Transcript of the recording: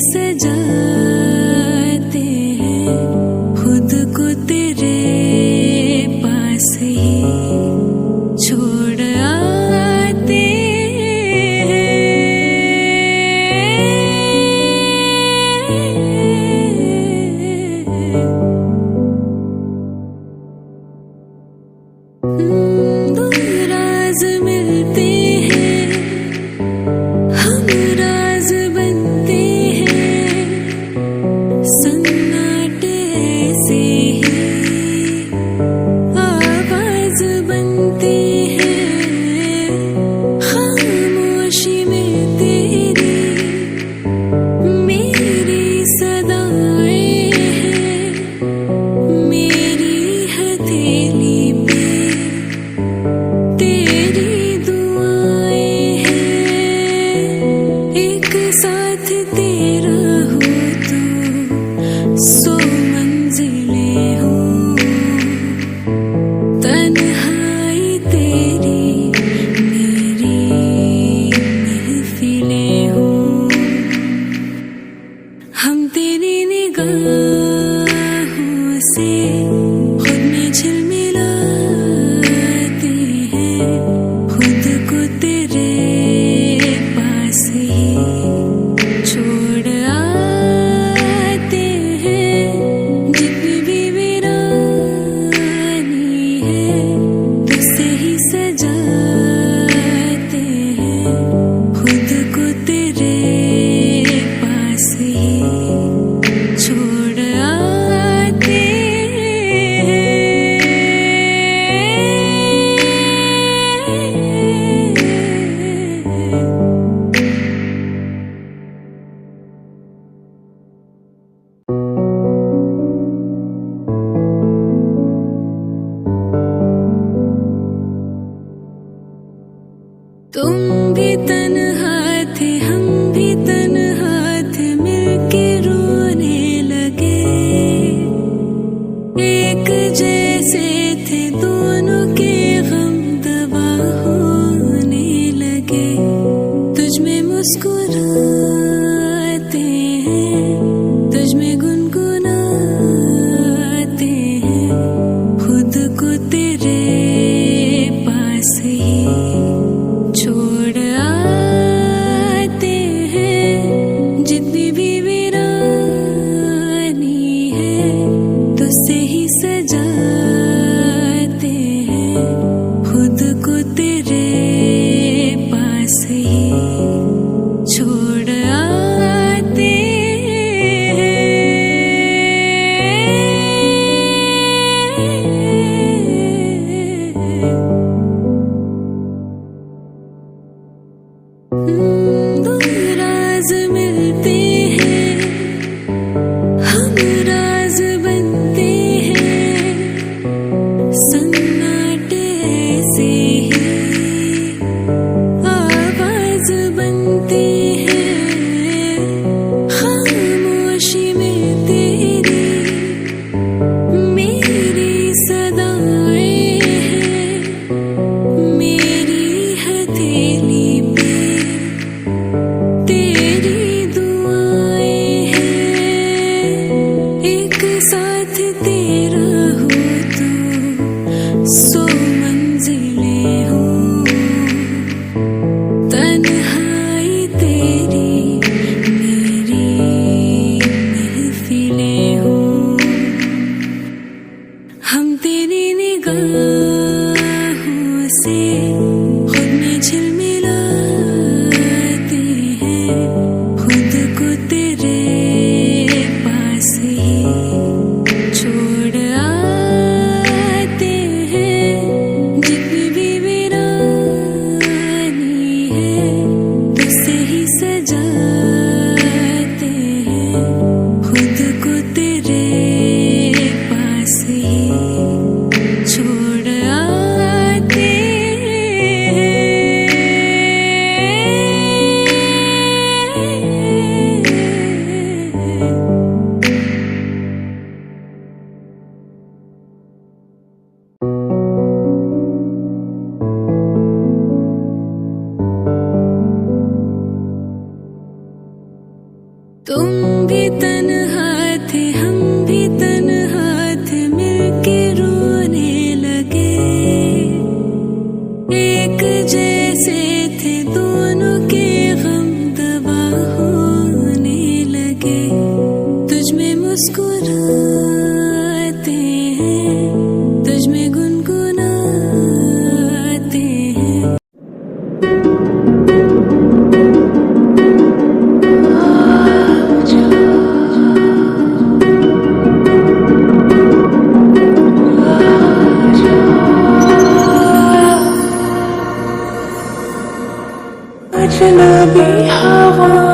सजाते हैं खुद को तेरे पास ही छोड़ आते हैं। दो राज मिलते हैं, हम राज बनते हैं, सन्नाटे से ही आवाज बनते हैं। खामोशी में तेरी मेरी सदाएं हैं, मेरी हथेली पे तेरी दुआएं हैं। एक साथ तेरा हो तो 100 मंजिलें हो, तन्हाई तेरी मेरी महफिलें हो। हम तेरी निगाहों से खुद में झिलमिलाते हैं, खुद को तेरे पास ही छोड़ आते हैं। जितनी भी वीरानी है तुझसे ही सजाते हैं, खुद को तेरे पास ही छोड़ आते हैं। तुम भी तन्हा थे, हम भी तन्हा थे, मिलके रोने लगे। एक जैसे थे दोनों के गम दबा होने लगे। तुझ में मुस्कुराते हैं, तुझ में गुनगुनाते हैं, खुद को तेरे पास ही छोड़ आते हैं। जितनी भी वीरानी है तुझसे ही सजाते हैं, खुद को तेरे पास ही छोड़ तुम भी तन्हा थे हम भी तन्हा थे मिलके रोने लगे। एक जैसे थे दोनों के गम दवा होने लगे। तुझ में मुस्कुराते हैं, तुझ में गुनगुनाते हैं। अजनबी हवा